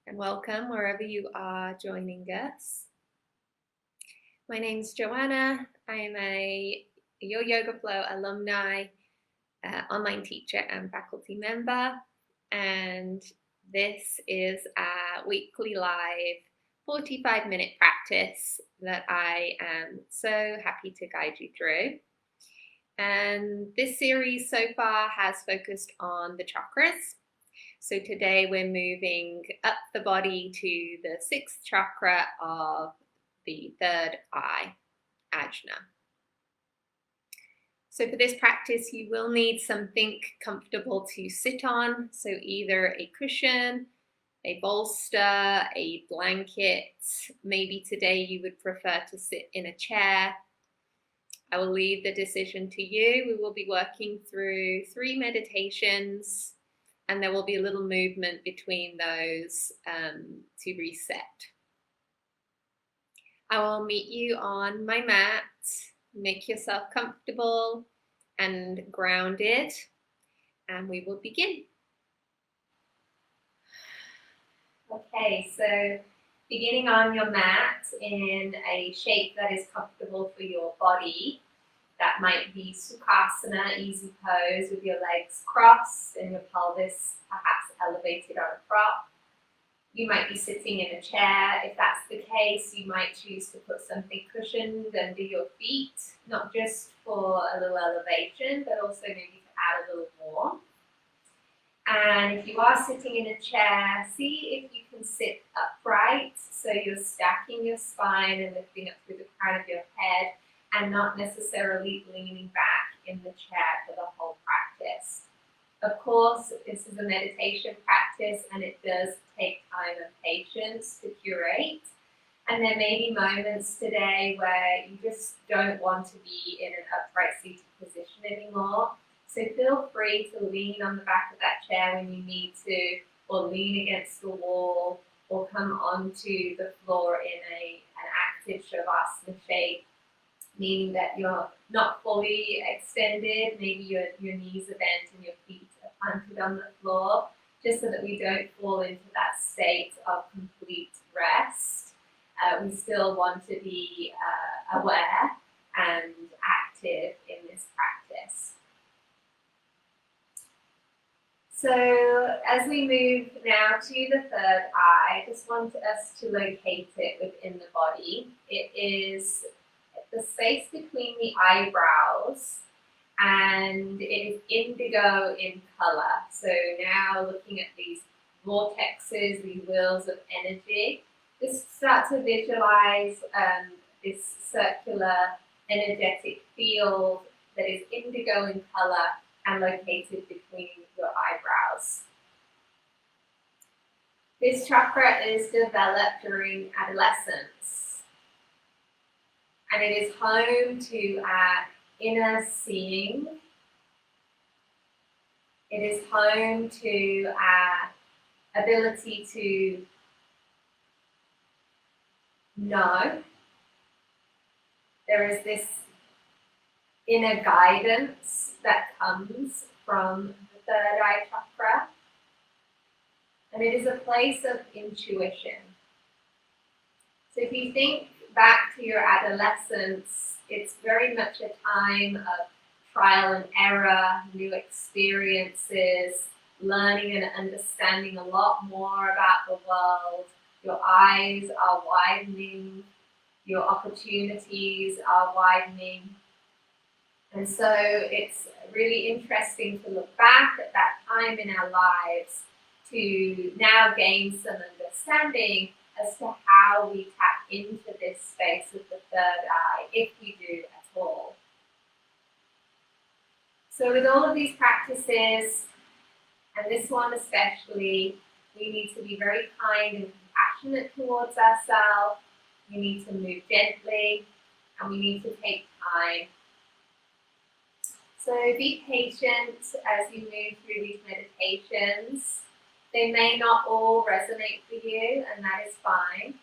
and welcome wherever you are joining us. My name's Joanna. I am a Your Yoga Flow alumni, online teacher and faculty member, and this is a weekly live 45-minute practice that I am so happy to guide you through. And this series so far has focused on the chakras. So today we're moving up the body to the sixth chakra of the third eye, Ajna. So for this practice, you will need something comfortable to sit on. So either a cushion, a bolster, a blanket. Maybe today you would prefer to sit in a chair. I will leave the decision to you. We will be working through 3 meditations, and there will be a little movement between those to reset. I will meet you on my mat. Make yourself comfortable and grounded, and we will begin. Okay, so beginning on your mat in a shape that is comfortable for your body. That might be Sukhasana, easy pose with your legs crossed and your pelvis perhaps elevated on a prop. You might be sitting in a chair. If that's the case, you might choose to put something cushioned under your feet, not just for a little elevation, but also maybe to add a little warmth. And if you are sitting in a chair, see if you can sit upright, so you're stacking your spine and lifting up through the crown of your head, and not necessarily leaning back in the chair for the whole practice. Of course, this is a meditation practice and it does take time and patience to curate. And there may be moments today where you just don't want to be in an upright seated position anymore. So feel free to lean on the back of that chair when you need to, or lean against the wall, or come onto the floor in an active Shavasana shape, meaning that you're not fully extended, maybe your knees are bent and your feet are planted on the floor, just so that we don't fall into that state of complete rest. We still want to be aware and active in this practice. So as we move now to the third eye, I just want us to locate it within the body. It is the space between the eyebrows, and it is indigo in color. So now looking at these vortexes, these wheels of energy, just start to visualize this circular energetic field that is indigo in color and located between your eyebrows. This chakra is developed during adolescence, and it is home to our inner seeing. It is home to our ability to know. There is this inner guidance that comes from the third eye chakra, and it is a place of intuition. So if you think back to your adolescence, it's very much a time of trial and error, new experiences, learning and understanding a lot more about the world. Your eyes are widening, your opportunities are widening. And so it's really interesting to look back at that time in our lives to now gain some understanding as to how we tap into this space of the third eye, if we do at all. So with all of these practices, and this one especially, we need to be very kind and compassionate towards ourselves. We need to move gently, and we need to take time. So be patient as you move through these meditations. They may not all resonate for you, and that is fine.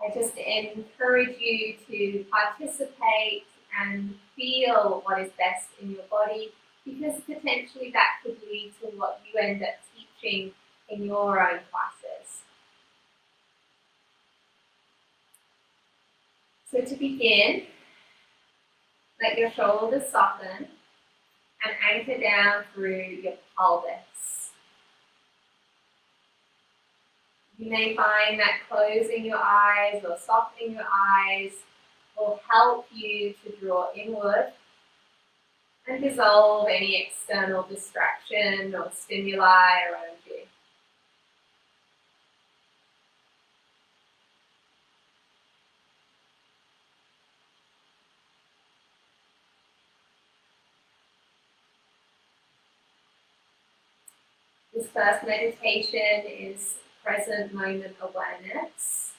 I just encourage you to participate and feel what is best in your body, because potentially that could lead to what you end up teaching in your own classes. So to begin, let your shoulders soften and anchor down through your pelvis. You may find that closing your eyes or softening your eyes will help you to draw inward and dissolve any external distraction or stimuli around you. This first meditation is present moment awareness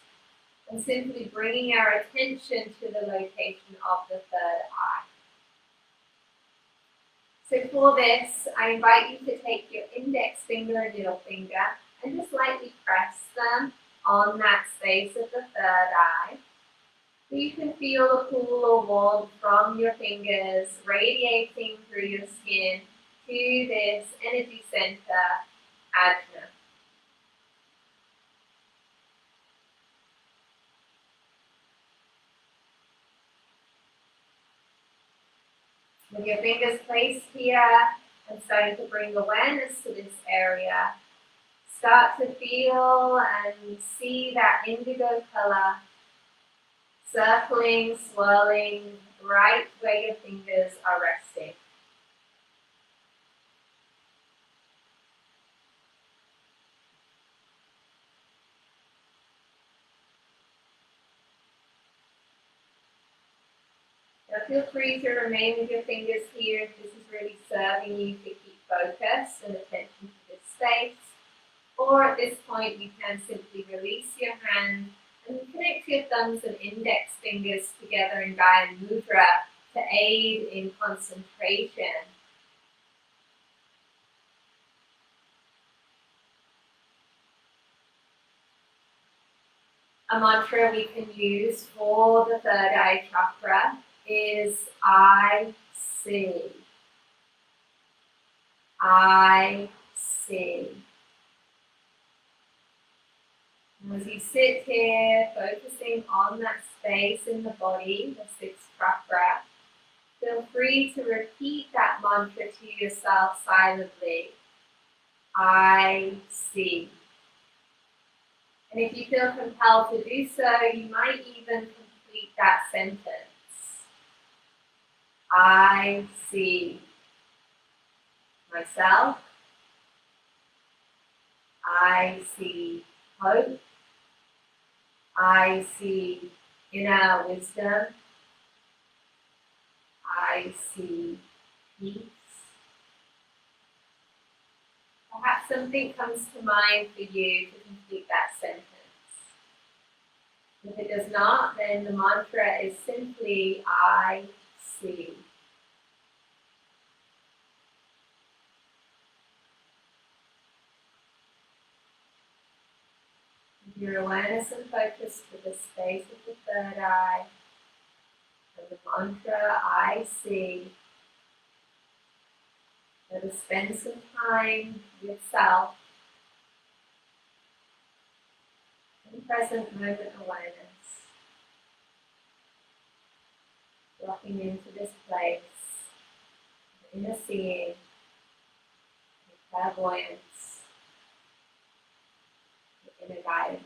and simply bringing our attention to the location of the third eye. So for this, I invite you to take your index finger and middle finger and just lightly press them on that space of the third eye. So you can feel the cool or warmth from your fingers radiating through your skin to this energy center, Ajna. With your fingers placed here and starting to bring awareness to this area, start to feel and see that indigo color circling, swirling right where your fingers are resting. Now feel free to remain with your fingers here if this is really serving you to keep focus and attention to this space. Or at this point you can simply release your hand and connect your thumbs and index fingers together in Gaya Mudra to aid in concentration. A mantra we can use for the third eye chakra is I see. I see. And as you sit here, focusing on that space in the body, the sixth chakra, feel free to repeat that mantra to yourself silently. I see. And if you feel compelled to do so, you might even complete that sentence. I see myself. I see hope. I see inner wisdom. I see peace. Perhaps something comes to mind for you to complete that sentence. If it does not, then the mantra is simply I see. With your awareness and focus to the space of the third eye and the mantra I see, let us spend some time with self in present moment awareness, dropping into this place of inner seeing, clairvoyance, inner guidance.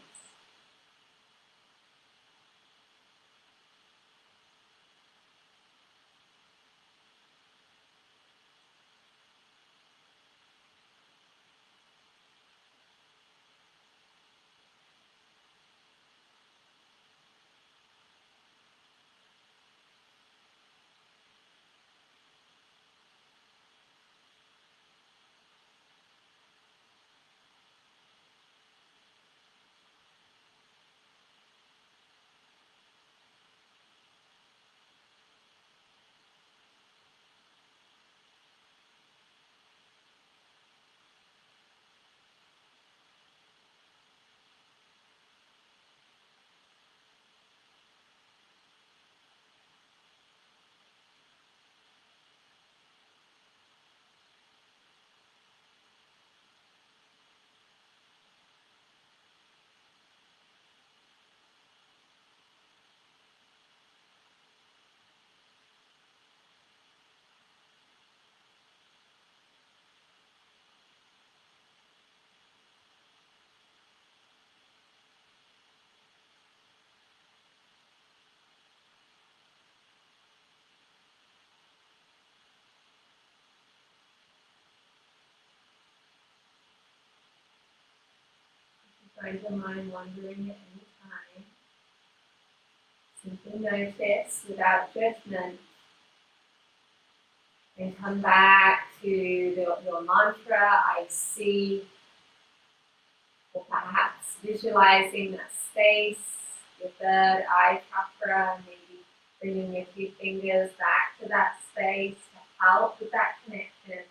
find your mind wandering at any time. Simply notice without judgment and come back to your mantra, I see, or perhaps visualizing that space, your third eye chakra, maybe bringing your 2 fingers back to that space to help with that connection.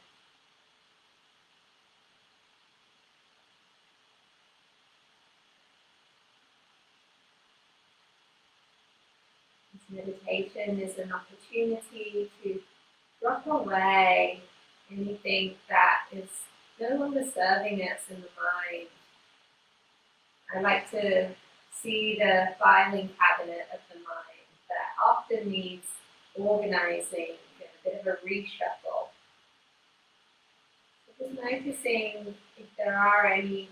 This meditation is an opportunity to drop away anything that is no longer serving us in the mind. I like to see the filing cabinet of the mind that often needs organizing, a bit of a reshuffle. So just noticing if there are any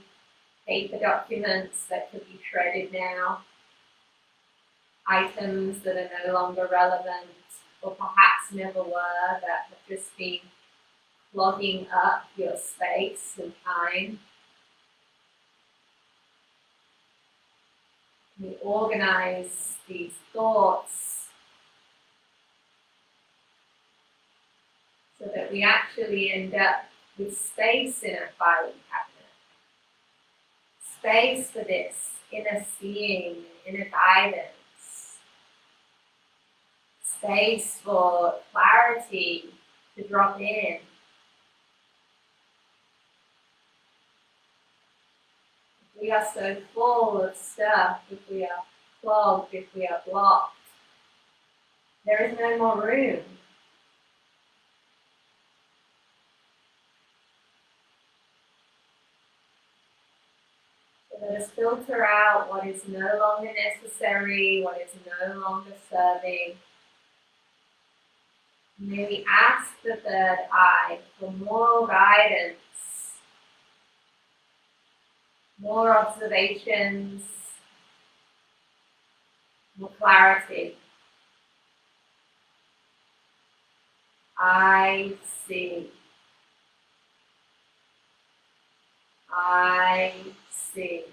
paper documents that could be shredded now, items that are no longer relevant or perhaps never were, that have just been clogging up your space and time. We organize these thoughts so that we actually end up with space in our filing cabinet. Space for this inner seeing, inner guidance. Space for clarity to drop in. If we are so full of stuff, if we are clogged, if we are blocked, there is no more room. So let us filter out what is no longer necessary, what is no longer serving. May we ask the third eye for more guidance, more observations, more clarity. I see. I see.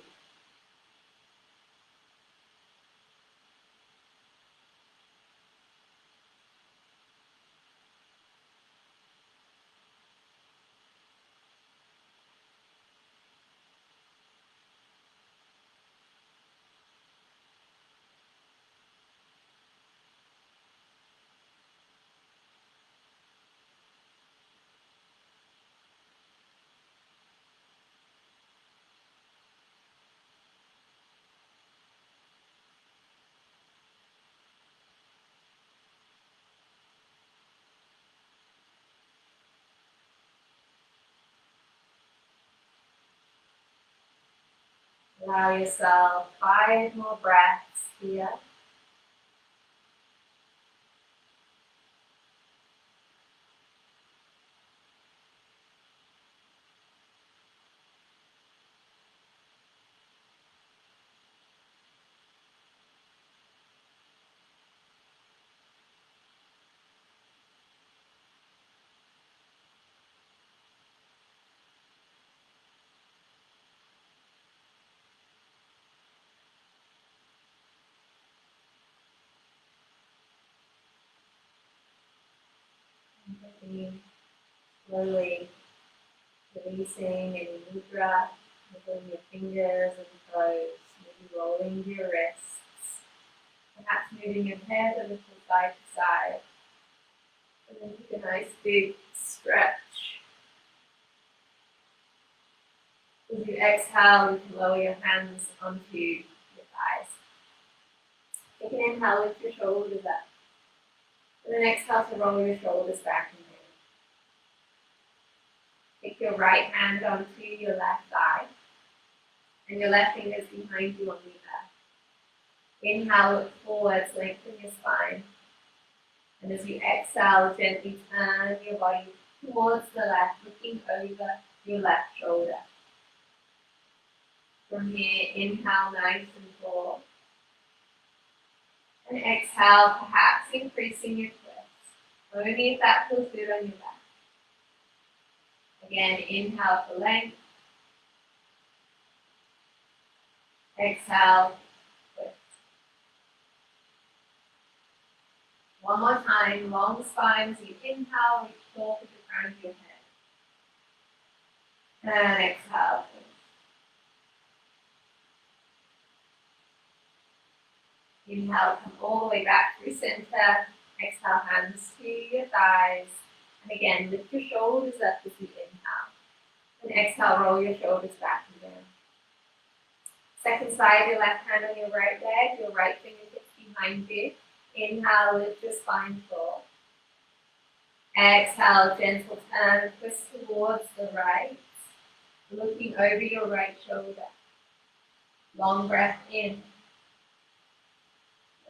Allow yourself 5 more breaths here. And slowly releasing any mudra, moving your fingers and toes, maybe rolling your wrists, perhaps moving your head a little side to side. And then take a nice big stretch. As you exhale, you can lower your hands onto your thighs. Take an inhale, lift your shoulders up. And then exhale to roll your shoulders back and down. Take your right hand onto your left thigh. And your left finger is behind you on the earth. Inhale, look forwards, lengthen your spine. And as you exhale, gently turn your body towards the left, looking over your left shoulder. From here, inhale nice and full. And exhale, perhaps increasing your twists. Only if that feels good on your back. Again, inhale for length. Exhale, lift. One more time, long spine. So you inhale, reach forward to the crown of your head. And exhale, lift. Inhale, come all the way back through center. Exhale, hands to your thighs. And again, lift your shoulders up as you inhale. And exhale, roll your shoulders back and down. Second side, your left hand on your right leg, your right fingertips behind you. Inhale, lift your spine forward. Exhale, gentle turn, twist towards the right. Looking over your right shoulder. Long breath in.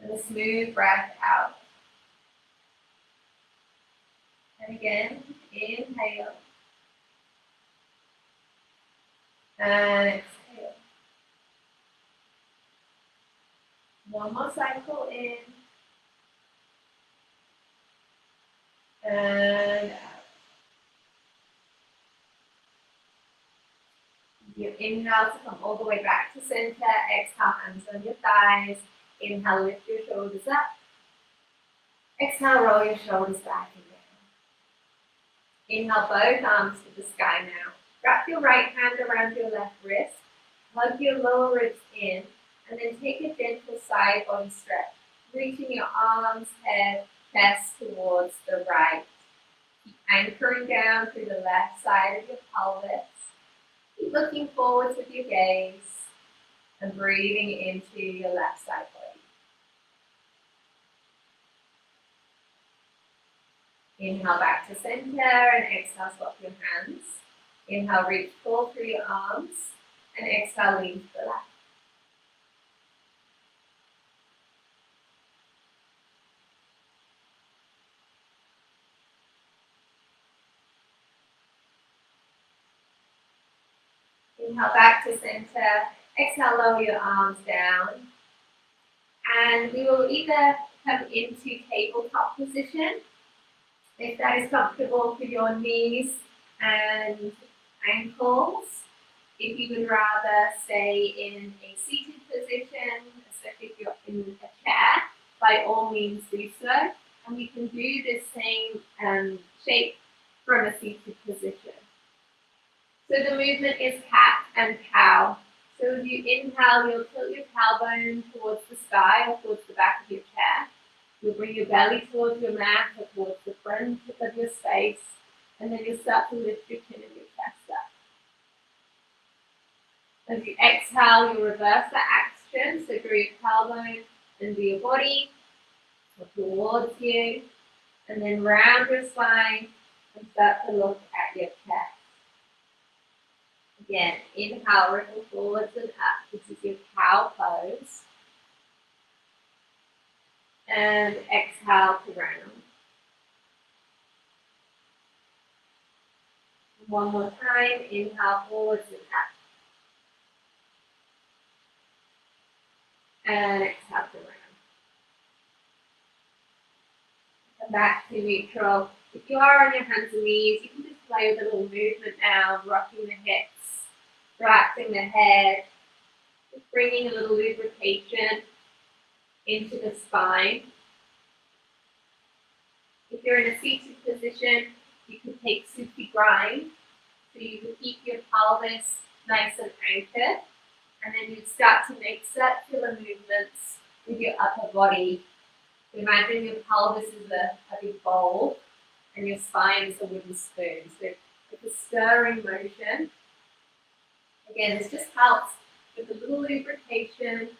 And a smooth breath out. And again, inhale. And exhale. One more cycle in. And out. You inhale to come all the way back to center. Exhale, hands on your thighs. Inhale, lift your shoulders up. Exhale, roll your shoulders back and down. Inhale, both arms to the sky now. Wrap your right hand around your left wrist. Hug your lower ribs in. And then take a gentle side body stretch. Reaching your arms, head, chest towards the right. Keep anchoring down through the left side of your pelvis. Keep looking forward with your gaze. And breathing into your left side body. Inhale back to center and exhale, swap your hands. Inhale, reach forward through your arms. And exhale, lean to the left. Inhale back to center. Exhale, lower your arms down. And we will either come into tabletop position, if that is comfortable for your knees and ankles. If you would rather stay in a seated position, especially if you're in a chair, by all means do so. And we can do this same shape from a seated position. So the movement is cat and cow. So as you inhale, you'll tilt your tailbone towards the sky or towards the back of your chair. You'll bring your belly towards your mat or towards the front of your space. And then you'll start to lift your chin and your chest up. As you exhale, you'll reverse that action. So draw your tailbone under your body or towards you. And then round your spine and start to look at your chest. Again, inhale, ripple forwards and up. This is your cow pose. And exhale to round. One more time, inhale forwards and up. And exhale to round. Come back to neutral. If you are on your hands and knees, you can just play with a little movement now, rocking the hips. Relaxing the head, just bringing a little lubrication into the spine. If you're in a seated position, you can take Suki grind, so you can keep your pelvis nice and anchored, and then you'd start to make circular movements with your upper body. So imagine your pelvis is a big bowl, and your spine is a wooden spoon. So it's a stirring motion. Again, this just helps with a little lubrication.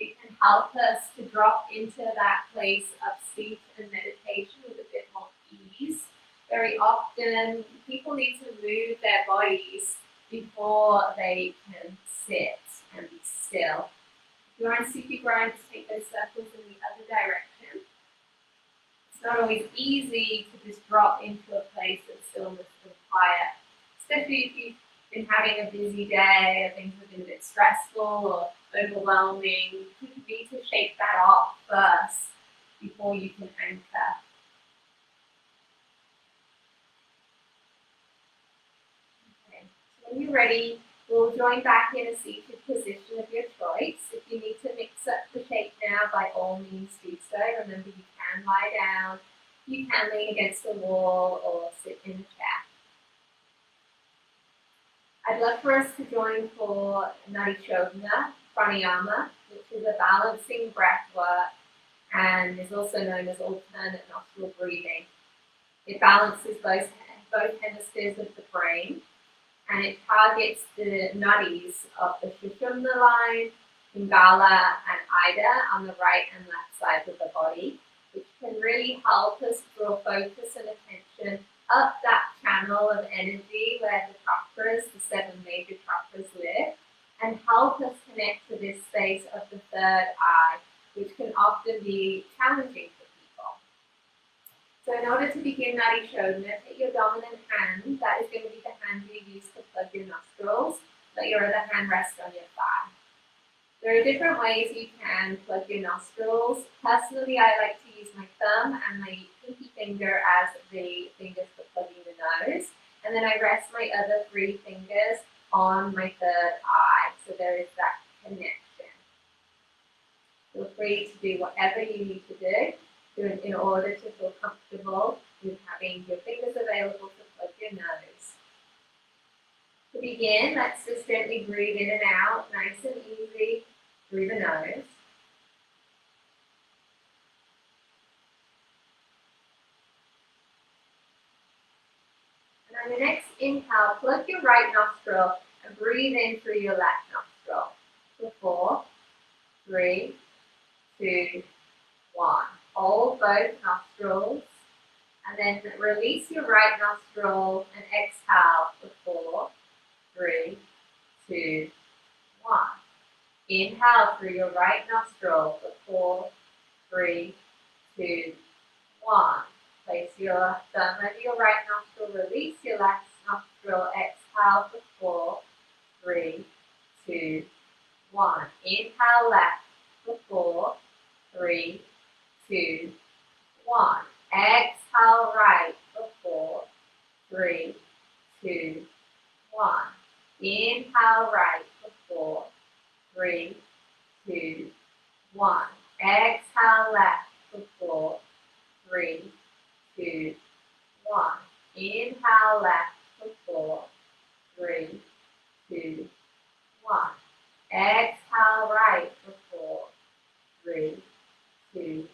It can help us to drop into that place of sleep and meditation with a bit more ease. Very often, people need to move their bodies before they can sit and be still. If you're on Suki grind, just take those circles in the other direction. It's not always easy to just drop into a place of stillness and quiet, especially if you've been having a busy day or things have been a bit stressful or overwhelming. You need to shake that off first before you can anchor. Okay, so when you're ready, We'll join back in a seated position of your choice. If you need to mix up the shape now, by all means do so. Remember, you can lie down, you can lean against the wall or sit in a chair. I'd love for us to join for Nadi Shodhana Pranayama, which is a balancing breath work and is also known as alternate nostril breathing. It balances both hemispheres of the brain, and it targets the nadis of the Sushumna line, Pingala and Ida on the right and left sides of the body, which can really help us draw focus and attention up that channel of energy where the chakras, the 7 major chakras, live, and help us connect to this space of the third eye, which can often be challenging for people. So in order to begin Nadi Shodhana, take your dominant hand, that is going to be the hand you use to plug your nostrils, let your other hand rest on your thigh. There are different ways you can plug your nostrils. Personally, I like to use my thumb and my pinky finger as the fingers for plugging the nose, and then I rest my other 3 fingers on my third eye, so there is that connection. Feel free to do whatever you need to do in order to feel comfortable with having your fingers available to plug your nose. To begin, let's just gently breathe in and out, nice and easy, through the nose. And on the next inhale, plug your right nostril and breathe in through your left nostril. For 4, 3, 2, 1. Hold both nostrils and then release your right nostril and exhale for 4, 3, 2, 1. Inhale through your right nostril for 4, 3, 2, 1. Place your thumb over your right nostril, release your left nostril, exhale for 4, 3, 2, 1. Inhale left for 4, 3, 2, 1. Exhale right for 4, 3, 2, 1. Inhale right for 4, 3, 2, 1. Exhale left for 4, 3, 2, 1. Inhale left for 4, 3, 2, 1. Exhale right for 4, 3, 2,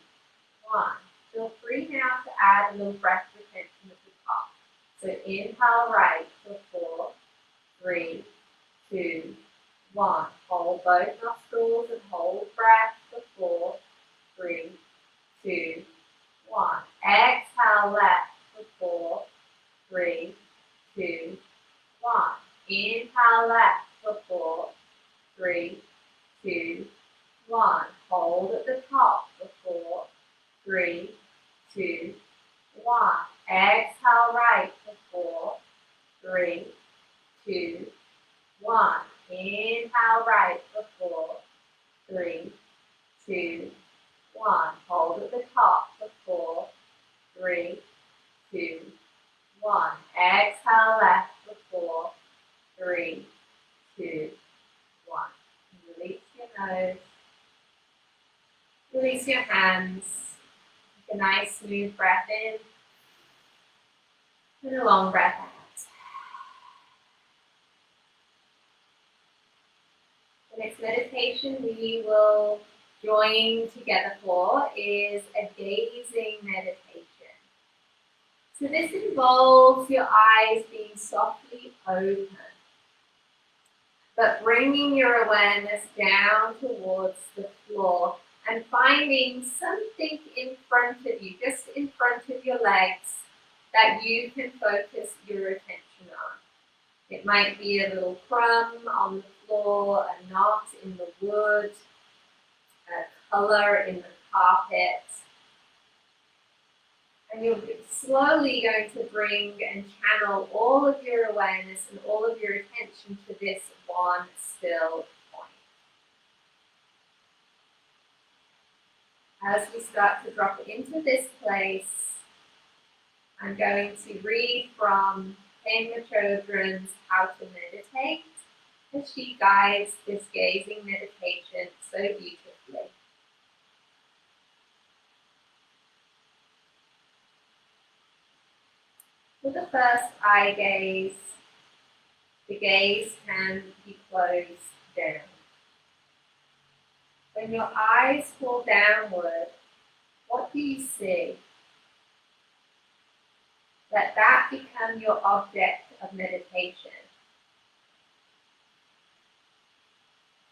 1. Feel free now to add a little breath retention at the top. So inhale right for 4, 3, 2, 1. Hold both nostrils and hold breath for 4, 3, 2, 1. Exhale left for 4, 3, 2, 1. Inhale left for 4, 3, 2, 1. Hold at the top for 4, 3, 2, 1. Exhale right for 4, 3, 2, 1. Inhale right for 4, 3, 2, 1. Hold at the top for 4, 3, 2, 1. Exhale left for 4, 3, 2, 1. Release your nose. Release your hands. Take a nice smooth breath in and a long breath out. The next meditation we will join together for is a gazing meditation. So this involves your eyes being softly open, but bringing your awareness down towards the floor and finding something in front of you, just in front of your legs, that you can focus your attention on. It might be a little crumb on the floor, a knot in the wood, a color in the carpet. And you're slowly going to bring and channel all of your awareness and all of your attention to this one still point. As we start to drop into this place, I'm going to read from Pema Chodron's How to Meditate. as she guides this gazing meditation so beautifully. For the first eye gaze, the gaze can be closed down. When your eyes fall downward, what do you see? Let that become your object of meditation.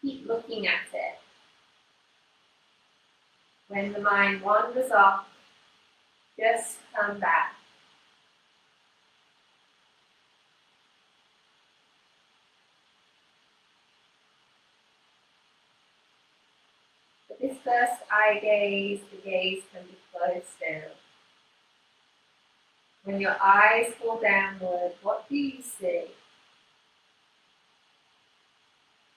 Keep looking at it. When the mind wanders off, just come back. For this first eye gaze, the gaze can be closed down. When your eyes fall downward, what do you see?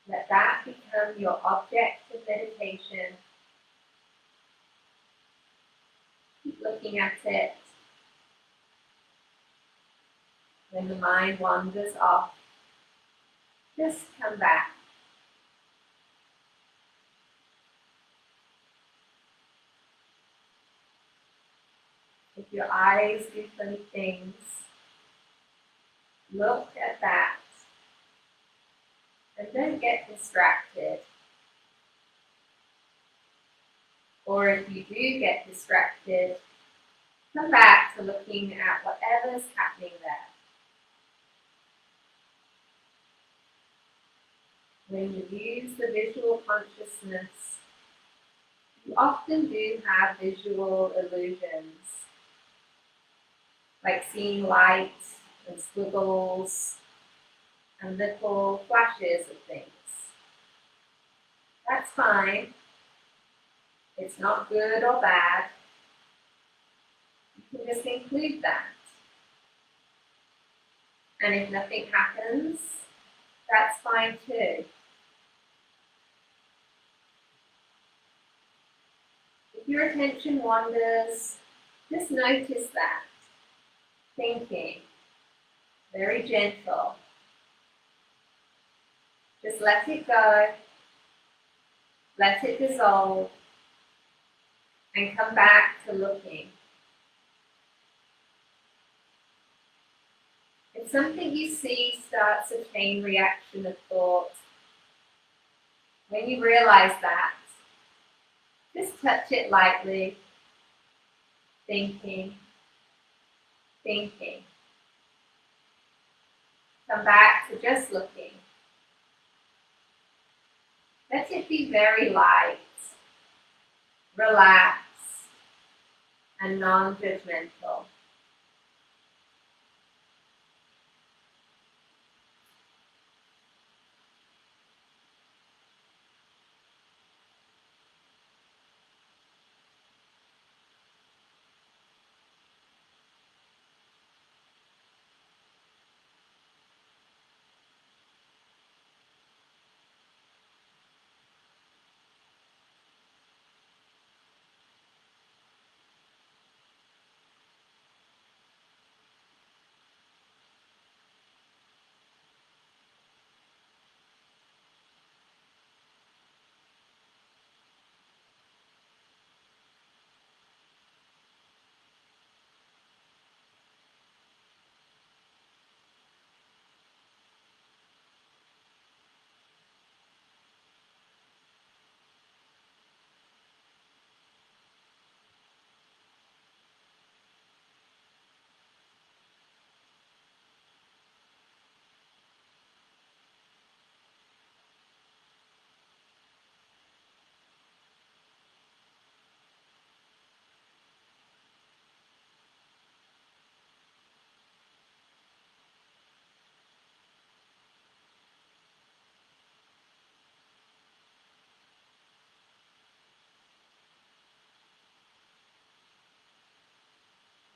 Let that become your object of meditation. Keep looking at it. When the mind wanders off, just come back. If your eyes do funny things, look at that and don't get distracted. Or if you do get distracted, come back to looking at whatever's happening there. When you use the visual consciousness, you often do have visual illusions, like seeing light and squiggles and little flashes of things. That's fine. It's not good or bad. You can just include that. And if nothing happens, that's fine too. If your attention wanders, just notice that. Thinking. Very gentle. Just let it go. Let it dissolve. And come back to looking. If something you see starts a chain reaction of thought, when you realize that, just touch it lightly, thinking. Come back to just looking. Let it be very light, relaxed, and non-judgmental.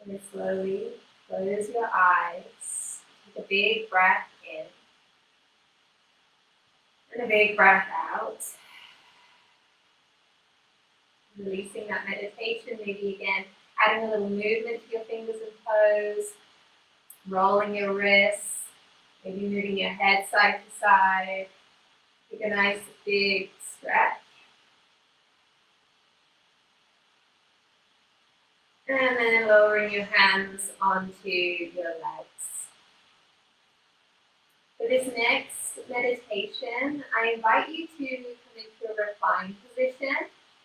And slowly close your eyes. Take a big breath in and a big breath out. Releasing that meditation, maybe again adding a little movement to your fingers and toes, rolling your wrists, maybe moving your head side to side, Take a nice big stretch. And then lowering your hands onto your legs. For this next meditation, I invite you to come into a reclined position.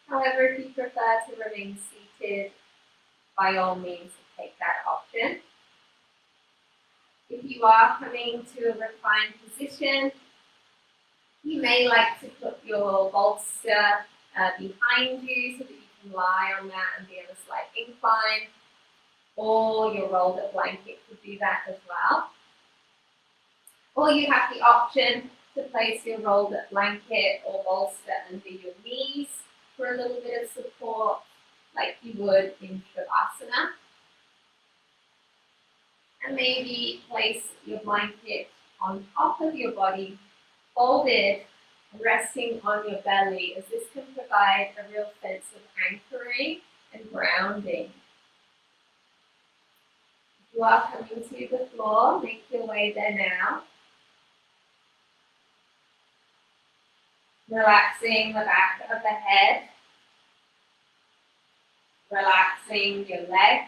However, if you prefer to remain seated, by all means, take that option. If you are coming to a reclined position, you may like to put your bolster behind you so that you can lie on that and be on a slight incline, or your rolled up blanket could do that as well. Or you have the option to place your rolled up blanket or bolster under your knees for a little bit of support, like you would in Shavasana. And maybe place your blanket on top of your body, folded and resting on your belly, as this can provide a real sense of anchoring and grounding. If you are coming to the floor, make your way there now. Relaxing the back of the head, relaxing your legs.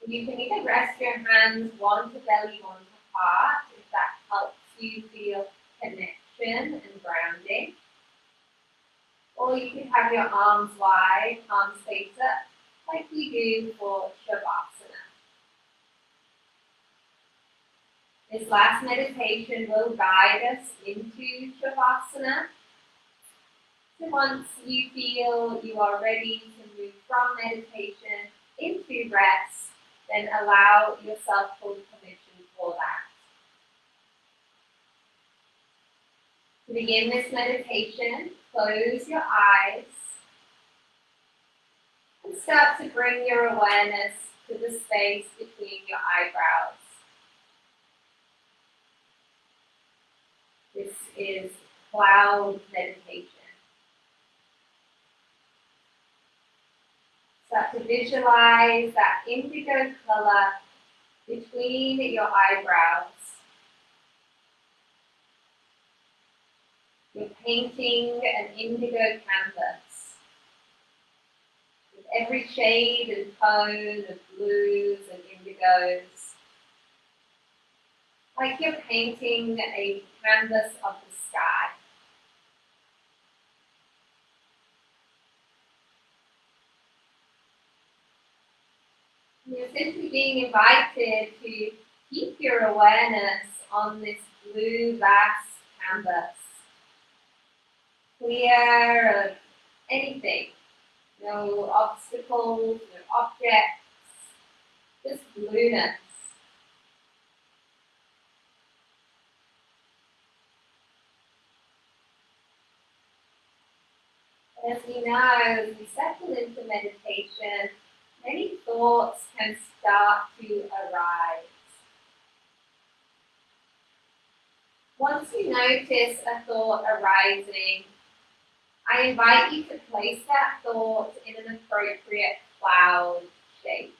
You can either rest your hands one to belly, one to heart, if that helps you feel connection and grounding. Or you can have your arms wide, palms face up, like we do for Shavasana. This last meditation will guide us into Shavasana. So once you feel you are ready to move from meditation into rest, then allow yourself full permission for that. To begin this meditation, close your eyes and start to bring your awareness to the space between your eyebrows. This is cloud meditation. Start to visualize that indigo color between your eyebrows. You're painting an indigo canvas with every shade and tone of blues and indigos. Like you're painting a canvas of the sky. You're simply being invited to keep your awareness on this blue vast canvas, clear of anything, no obstacles, no objects, just blueness. As we know, as we settle into meditation, many thoughts can start to arise. Once you notice a thought arising, I invite you to place that thought in an appropriate cloud shape.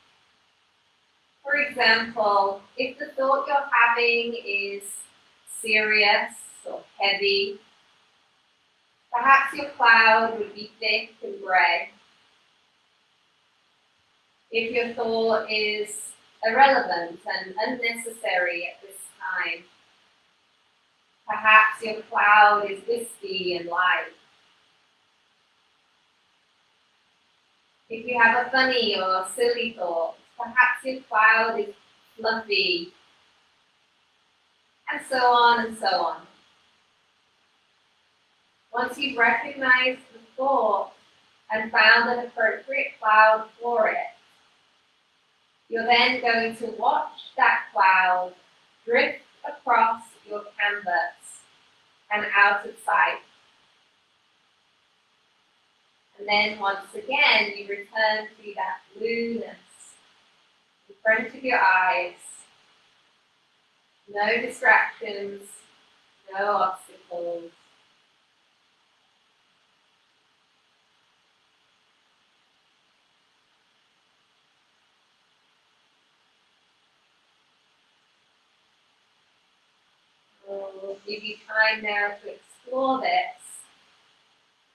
For example, if the thought you're having is serious or heavy, perhaps your cloud would be thick and grey. If your thought is irrelevant and unnecessary at this time, perhaps your cloud is wispy and light. If you have a funny or silly thought, perhaps your cloud is fluffy, and so on and so on. Once you've recognized the thought and found an appropriate cloud for it, you're then going to watch that cloud drift across your canvas and out of sight. And then once again, you return to that blueness in front of your eyes. No distractions, no obstacles. give you time now to explore this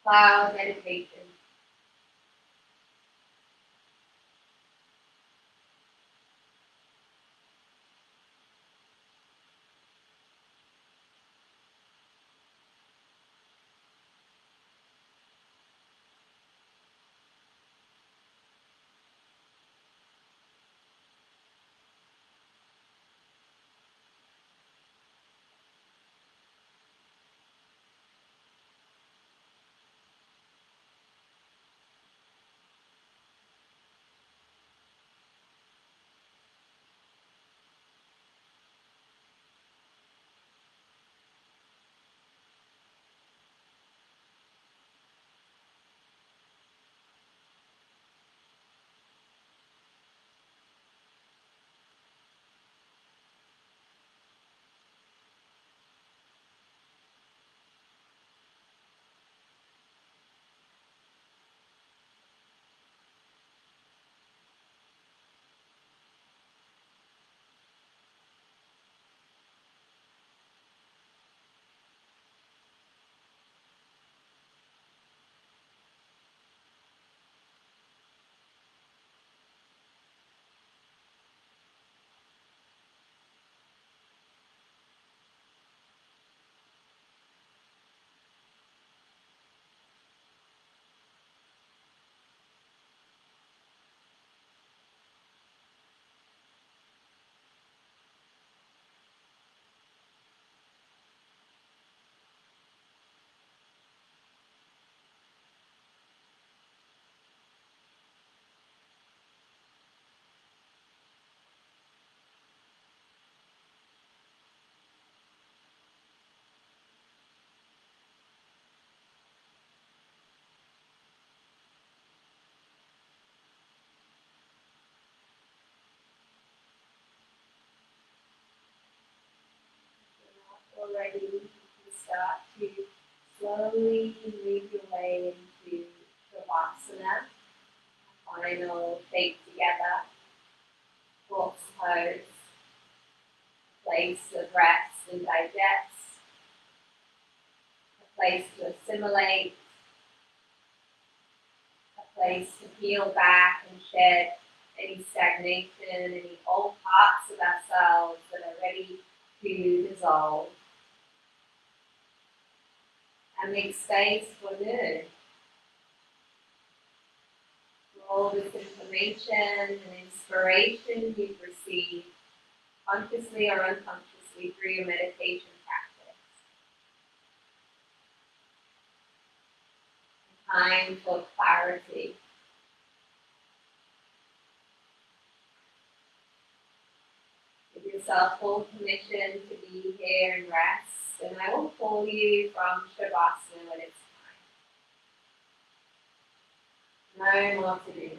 cloud meditation. Already, you can start to slowly move your way into Shavasana, final shape together, horse pose, place of rest and digest, a place to assimilate, a place to peel back and shed any stagnation, any old parts of ourselves that are ready to dissolve, and make space for new. All this information and inspiration you've received consciously or unconsciously through your meditation practice. Time for clarity. Give yourself full permission to be here and rest, and I will pull you from Shavasana when it's time. No more to do.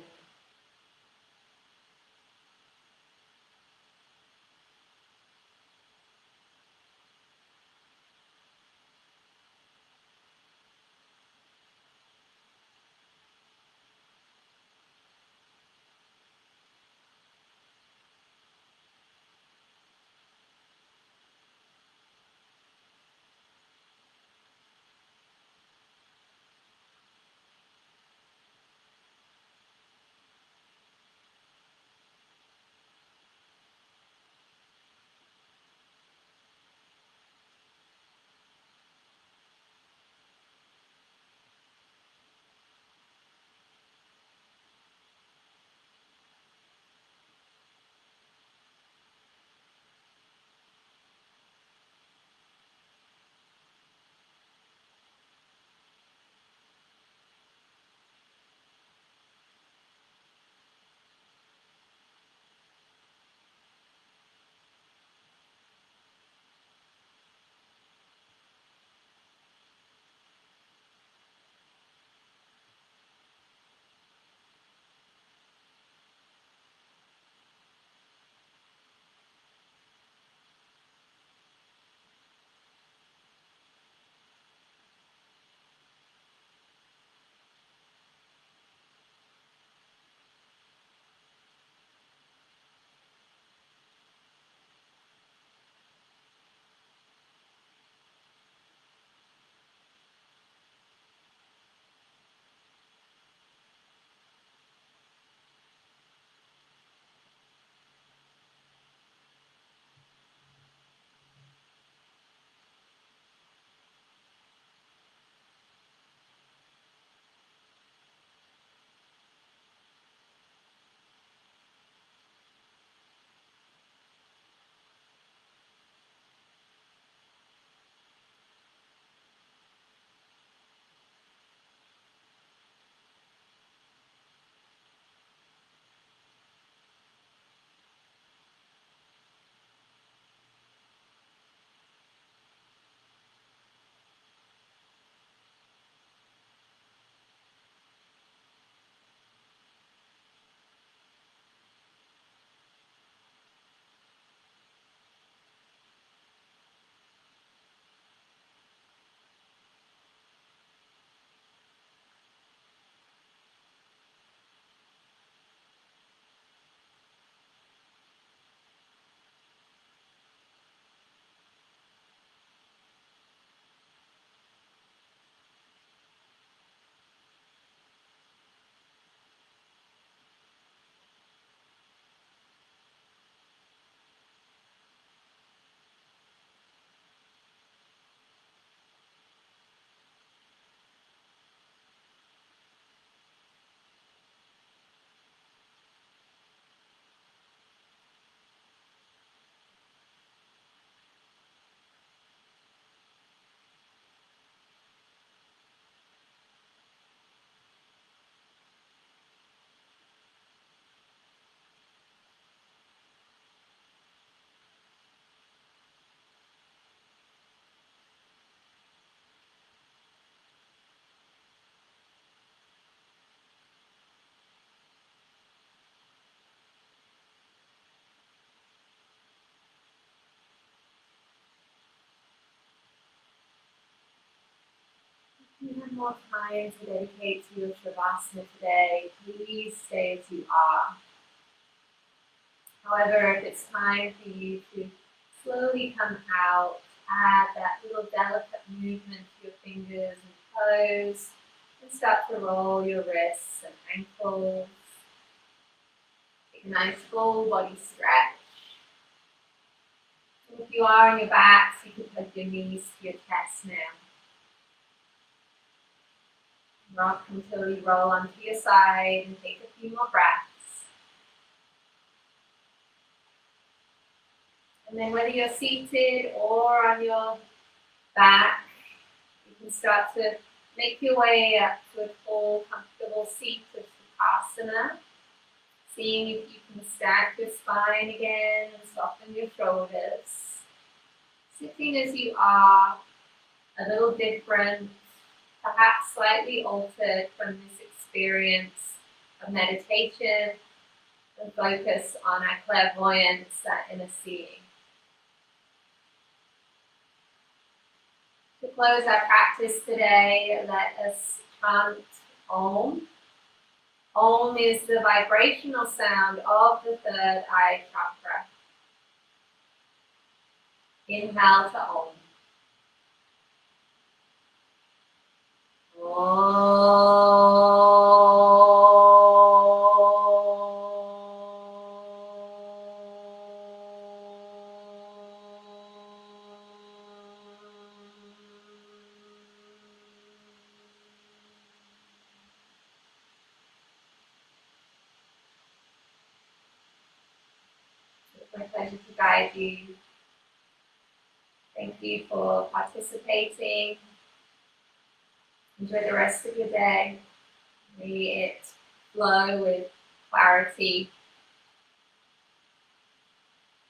one more time to dedicate to your Shavasana today, please stay as you are. However, if it's time for you to slowly come out, add that little delicate movement to your fingers and toes, and start to roll your wrists and ankles. Take a nice full body stretch. And if you are on your backs, you can put your knees to your chest now. Rock until you roll onto your side and take a few more breaths. And then whether you're seated or on your back, you can start to make your way up to a full, comfortable seat of Sukhasana. Seeing if you can stack your spine again and soften your shoulders. Sitting as you are, a little different, perhaps slightly altered from this experience of meditation and focus on our clairvoyance, that inner seeing. To close our practice today, let us chant Om. Om is the vibrational sound of the third eye chakra. Inhale to Om. It's my pleasure to guide you. Thank you for participating. Enjoy the rest of your day. May it flow with clarity.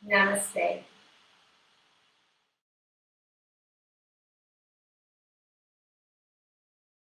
Namaste.